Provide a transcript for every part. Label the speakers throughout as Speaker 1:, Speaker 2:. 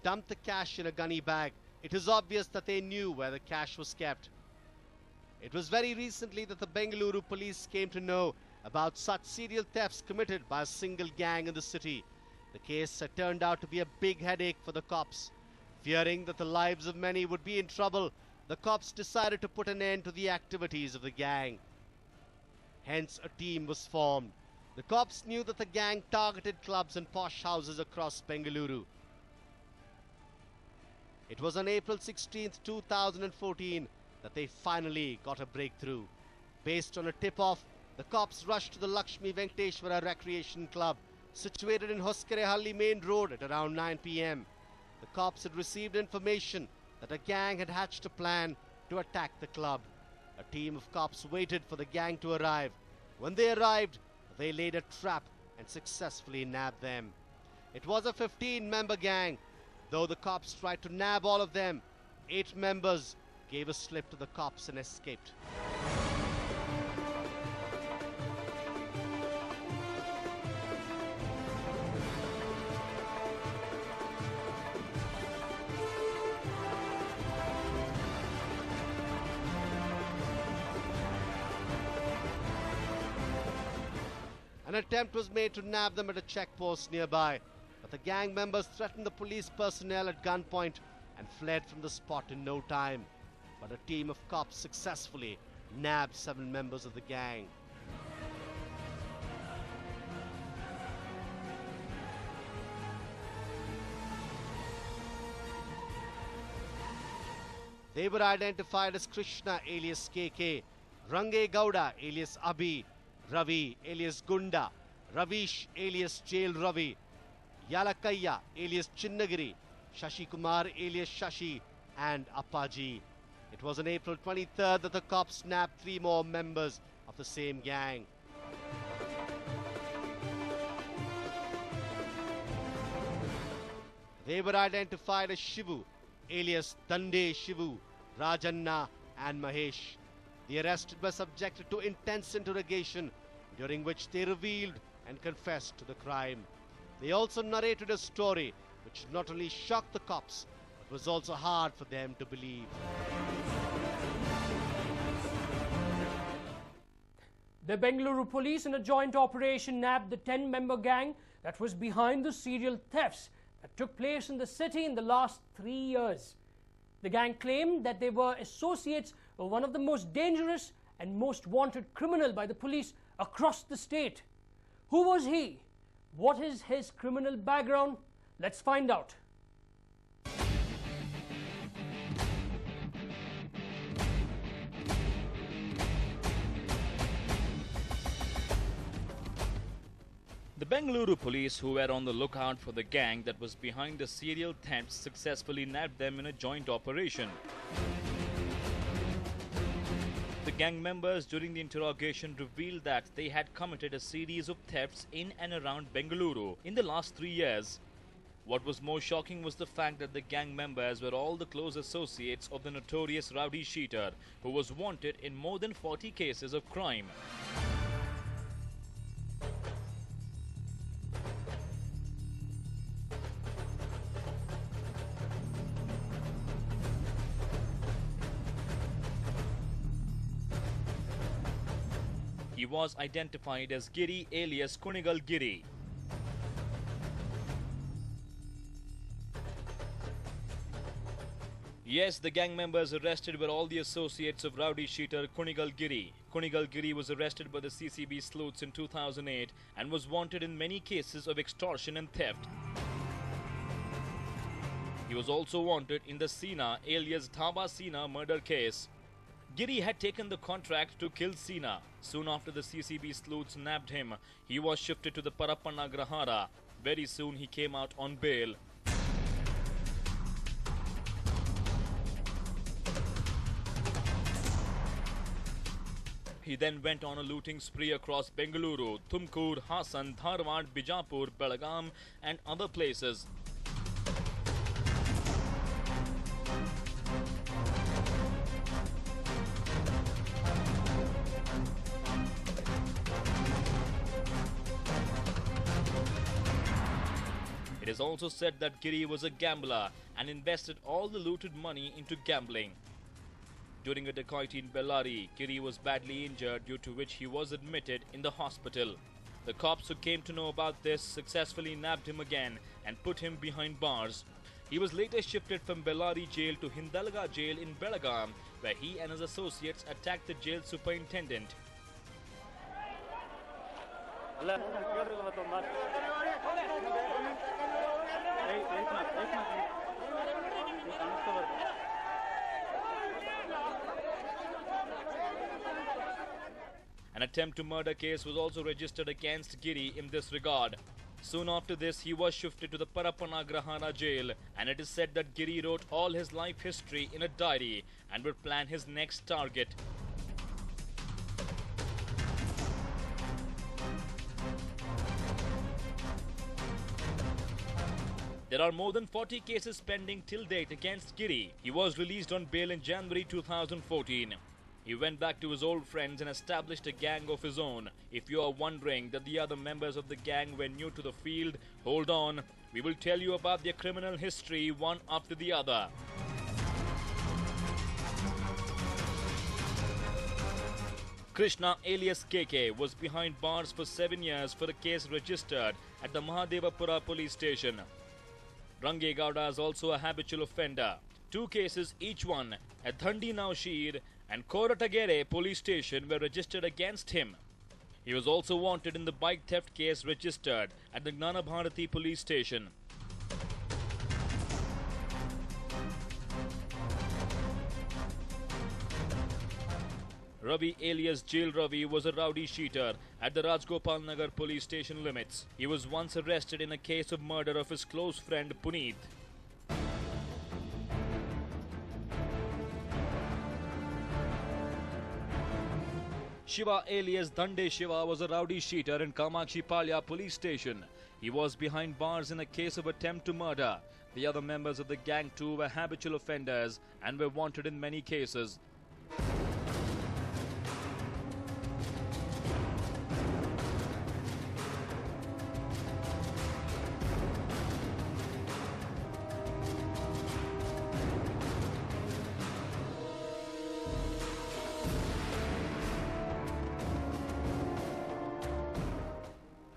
Speaker 1: dumped the cash in a gunny bag. It is obvious that they knew where the cash was kept. It was very recently that the Bengaluru police came to know about such serial thefts committed by a single gang in the city. The case had turned out to be a big headache for the cops. Fearing that the lives of many would be in trouble, the cops decided to put an end to the activities of the gang. Hence, a team was formed. The cops knew that the gang targeted clubs and posh houses across Bengaluru. It was on April 16, 2014 that they finally got a breakthrough. Based on a tip-off, the cops rushed to the Lakshmi Venkateshwara Recreation Club, situated in Hoskerehalli Main Road at around 9 p.m. The cops had received information that a gang had hatched a plan to attack the club. A team of cops waited for the gang to arrive. When they arrived, they laid a trap and successfully nabbed them. It was a 15-member gang. Though the cops tried to nab all of them, 8 members gave a slip to the cops and escaped. An attempt was made to nab them at a checkpost nearby, but the gang members threatened the police personnel at gunpoint and fled from the spot in no time. But a team of cops successfully nabbed 7 members of the gang. They were identified as Krishna alias KK, Range Gowda alias Abhi, Ravi alias Gunda, Ravish alias Jail Ravi, Yalakaya alias Chinnagiri, Shashi Kumar alias Shashi, and Appaji. It was on April 23rd that the cops nabbed 3 more members of the same gang. They were identified as Shivu alias Dande Shivu, Rajanna and Mahesh. The arrested were subjected to intense interrogation, during which they revealed and confessed to the crime. They also narrated a story which not only shocked the cops, but was also hard for them to believe.
Speaker 2: The Bengaluru police in a joint operation nabbed the 10-member gang that was behind the serial thefts that took place in the city in the last 3 years. The gang claimed that they were associates of one of the most dangerous and most wanted criminal by the police across the state. Who was he? What is his criminal background? Let's find out.
Speaker 3: The Bengaluru police, who were on the lookout for the gang that was behind the serial thefts, successfully nabbed them in a joint operation. The gang members during the interrogation revealed that they had committed a series of thefts in and around Bengaluru in the last 3 years. What was more shocking was the fact that the gang members were all the close associates of the notorious rowdy sheeter, who was wanted in more than 40 cases of crime. He was identified as Giri alias Kunigal Giri. Yes, the gang members arrested were all the associates of rowdy sheeter Kunigal Giri. Kunigal Giri was arrested by the CCB sleuths in 2008 and was wanted in many cases of extortion and theft. He was also wanted in the Sina alias Dhaba Sina murder case. Giri had taken the contract to kill Sina. Soon after the CCB sleuths nabbed him, he was shifted to the Parappanna Grahara. Very soon he came out on bail. He then went on a looting spree across Bengaluru, Tumkur, Hassan, Dharwad, Bijapur, Belagaum and other places. It has also said that Giri was a gambler and invested all the looted money into gambling. During a dacoity in Bellary, Giri was badly injured, due to which he was admitted in the hospital. The cops who came to know about this successfully nabbed him again and put him behind bars. He was later shifted from Bellary jail to Hindalga jail in Belagaum, where he and his associates attacked the jail superintendent. An attempt to murder case was also registered against Giri in this regard. Soon after this, he was shifted to the Parapanagrahana jail, and it is said that Giri wrote all his life history in a diary and would plan his next target. There are more than 40 cases pending till date against Giri. He was released on bail in January 2014. He went back to his old friends and established a gang of his own. If you are wondering that the other members of the gang were new to the field, hold on. We will tell you about their criminal history one after the other. Krishna alias KK was behind bars for 7 years for a case registered at the Mahadevapura police station. Range Gowda is also a habitual offender. 2 cases, each one at Dhandi Naushir and Koratagere police station, were registered against him. He was also wanted in the bike theft case registered at the Gnana Bharati police station. Ravi alias Jail Ravi was a rowdy cheater at the Rajgopal Nagar police station limits. He was once arrested in a case of murder of his close friend Puneet. Shiva alias Dande Shiva was a rowdy cheater in Kamakshi Palya police station. He was behind bars in a case of attempt to murder. The other members of the gang too were habitual offenders and were wanted in many cases.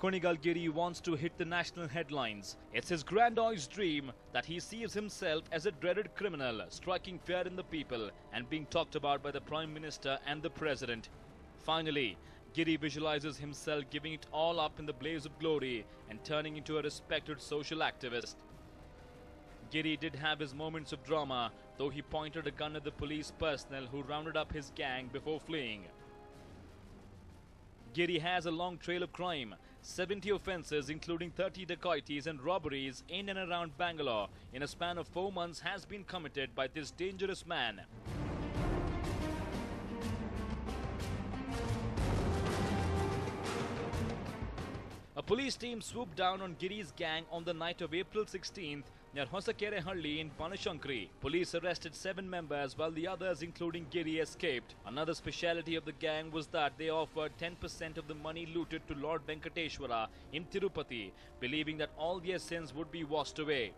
Speaker 3: Konigal Giri wants to hit the national headlines. It's his grandiose dream that he sees himself as a dreaded criminal, striking fear in the people and being talked about by the Prime Minister and the President. Finally, Giri visualizes himself giving it all up in the blaze of glory and turning into a respected social activist. Giri did have his moments of drama, though he pointed a gun at the police personnel who rounded up his gang before fleeing. Giri has a long trail of crime. 70 offences, including 30 dacoities and robberies in and around Bangalore in a span of 4 months, has been committed by this dangerous man. A police team swooped down on Giri's gang on the night of April 16th near Hosakerehalli in Banashankari. Police arrested 7 members while the others, including Giri, escaped. Another speciality of the gang was that they offered 10% of the money looted to Lord Venkateshwara in Tirupati, believing that all their sins would be washed away.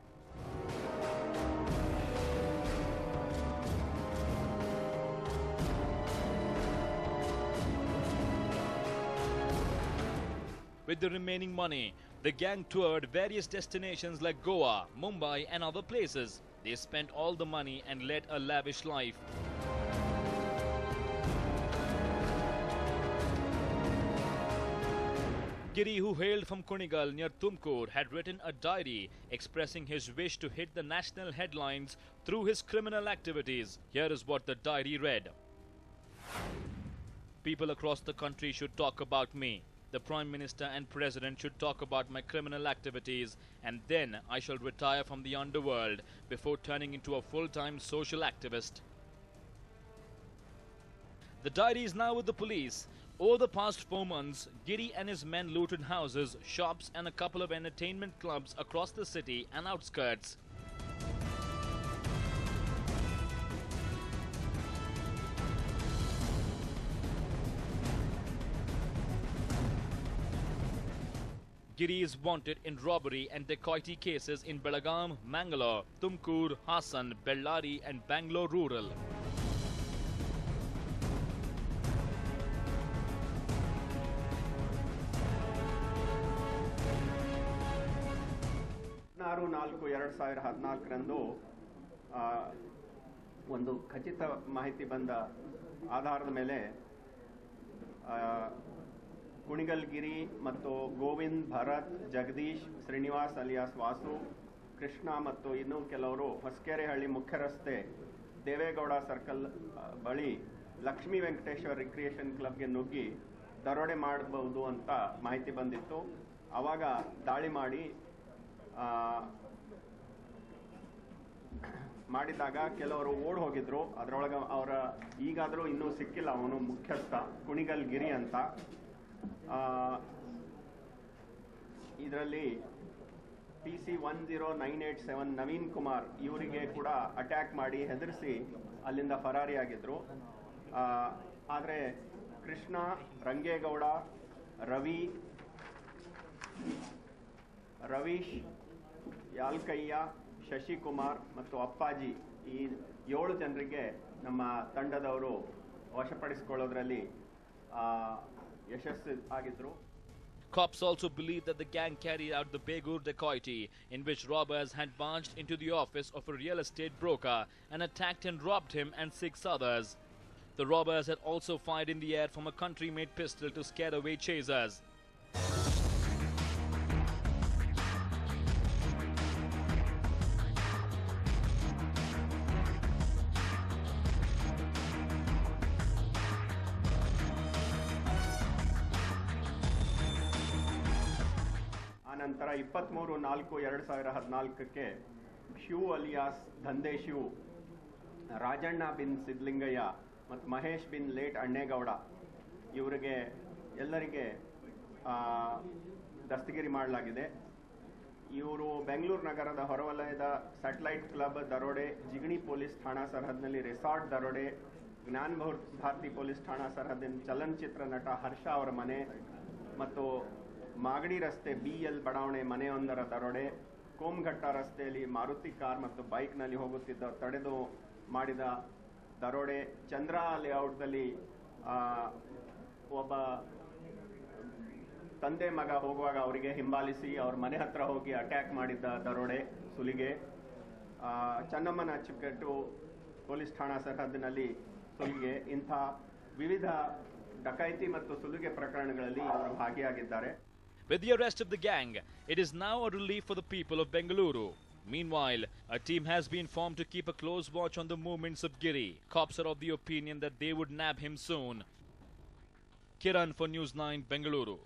Speaker 3: With the remaining money, the gang toured various destinations like Goa, Mumbai and other places. They spent all the money and led a lavish life. Giri, who hailed from Kunigal near Tumkur, had written a diary expressing his wish to hit the national headlines through his criminal activities. Here is what the diary read. People across the country should talk about me. The Prime Minister and President should talk about my criminal activities, and then I shall retire from the underworld before turning into a full-time social activist. The diary is now with the police. Over the past 4 months, Giri and his men looted houses, shops and a couple of entertainment clubs across the city and outskirts. Giri is wanted in robbery and dacoity cases in Belagaum, Mangalore, Tumkur, Hassan, Bellary and Bangalore rural.
Speaker 4: ಒಂದು ಖಚಿತ ಮಾಹಿತಿ ಬಂದ ಆಧಾರದ ಮೇಲೆ ಕುಣಿಗಲ್ಗಿರಿ ಮತ್ತು Govind, Bharat, Jagadish, Srinivas alias Vasu, Krishna ಮತ್ತು ಇನ್ನೂ ಕೆಲವರು ಹೊಸಕೆರೆಹಳ್ಳಿ ಮುಖ್ಯ ರಸ್ತೆ ದೇವೇಗೌಡ ಸರ್ಕಲ್ ಬಳಿ ಲಕ್ಷ್ಮೀ ವೆಂಕಟೇಶ್ವರ ರಿಕ್ರಿಯೇಷನ್ ಕ್ಲಬ್ಗೆ ನುಗ್ಗಿ ದರೋಡೆ ಮಾಡಬಹುದು ಅಂತ ಮಾಹಿತಿ ಬಂದಿತ್ತು. ಆವಾಗ ದಾಳಿ ಮಾಡಿದಾಗ ಕೆಲವರು ಓಡ್ ಹೋಗಿದ್ರು. ಅದರೊಳಗೆ ಅವರ ಈಗಾದರೂ ಇನ್ನೂ ಸಿಕ್ಕಿಲ್ಲ ಅವನು ಮುಖ್ಯಸ್ಥ ಕುಣಿಗಲ್ಗಿರಿ ಅಂತ. ಇದರಲ್ಲಿ PC 10987 ನವೀನ್ ಕುಮಾರ್ ಇವರಿಗೆ ಕೂಡ ಅಟ್ಯಾಕ್ ಮಾಡಿ ಹೆದರಿಸಿ ಅಲ್ಲಿಂದ ಫರಾರಿಯಾಗಿದ್ರು. ಆದರೆ ಕೃಷ್ಣ, ರಂಗೇಗೌಡ, ರವೀಶ್, ಯಾಲ್ಕಯ್ಯ, ಶಶಿಕುಮಾರ್ ಮತ್ತು ಅಪ್ಪಾಜಿ ಈ 7 ಜನರಿಗೆ ನಮ್ಮ ತಂಡದವರು ವಶಪಡಿಸಿಕೊಳ್ಳೋದ್ರಲ್ಲಿ ಯಶಸ್ವಿ ಆಗಿದ್ರು.
Speaker 3: Cops also believe that the gang carried out the Begur dacoity, in which robbers had barged into the office of a real estate broker and attacked and robbed him and 6 others. The robbers had also fired in the air from a country-made pistol to scare away chasers.
Speaker 4: ನಂತರ 23/4/2014ಕ್ಕೆ Shiv alias ದಂಧೆ Shiv, Rajanna bin Siddalingaiah ಮತ್ತು Mahesh bin late Annegowda ಇವರಿಗೆ ಎಲ್ಲರಿಗೆ ದಸ್ತಗಿರಿ ಮಾಡಲಾಗಿದೆ. ಇವರು ಬೆಂಗಳೂರು ನಗರದ ಹೊರವಲಯದ satellite club ದರೋಡೆ, ಜಿಗಣಿ ಪೊಲೀಸ್ ಠಾಣಾ ಸರಹದ್ದಿನಲ್ಲಿ ರೆಸಾರ್ಟ್ ದರೋಡೆ, ಜ್ಞಾನ ಭಾರತಿ ಪೊಲೀಸ್ ಠಾಣಾ ಸರಹದ್ದಿನ ಚಲನಚಿತ್ರ ನಟ ಹರ್ಷ ಅವರ ಮನೆ ಮತ್ತು ಮಾಗಡಿ ರಸ್ತೆ BL ಬಡಾವಣೆ ಮನೆಯೊಂದರ ದರೋಡೆ, ಕೋಮ್ಘಟ್ಟ ರಸ್ತೆಯಲ್ಲಿ ಮಾರುತಿ ಕಾರ್ ಮತ್ತು ಬೈಕ್ನಲ್ಲಿ ಹೋಗುತ್ತಿದ್ದ ತಡೆದು ಮಾಡಿದ ದರೋಡೆ, ಚಂದ್ರ ಲೇಔಟ್ದಲ್ಲಿ ಒಬ್ಬ ತಂದೆ ಮಗ ಹೋಗುವಾಗ ಅವರಿಗೆ ಹಿಂಬಾಲಿಸಿ ಅವ್ರ ಮನೆ ಹತ್ರ ಹೋಗಿ ಅಟ್ಯಾಕ್ ಮಾಡಿದ್ದ ದರೋಡೆ, ಸುಲಿಗೆ, ಚನ್ನಮ್ಮನ ಅಚ್ಚುಕಟ್ಟು ಪೊಲೀಸ್ ಠಾಣಾ ಸರಹದ್ದಿನಲ್ಲಿ ಸುಲಿಗೆ, ಇಂಥ ವಿವಿಧ ಡಕಾಯಿತಿ ಮತ್ತು ಸುಲಿಗೆ ಪ್ರಕರಣಗಳಲ್ಲಿ ಅವರು ಭಾಗಿಯಾಗಿದ್ದಾರೆ.
Speaker 3: With the arrest of the gang, it is now a relief for the people of Bengaluru. Meanwhile, a team has been formed to keep a close watch on the movements of Giri. Cops are of the opinion that they would nab him soon. Kiran for News 9, Bengaluru.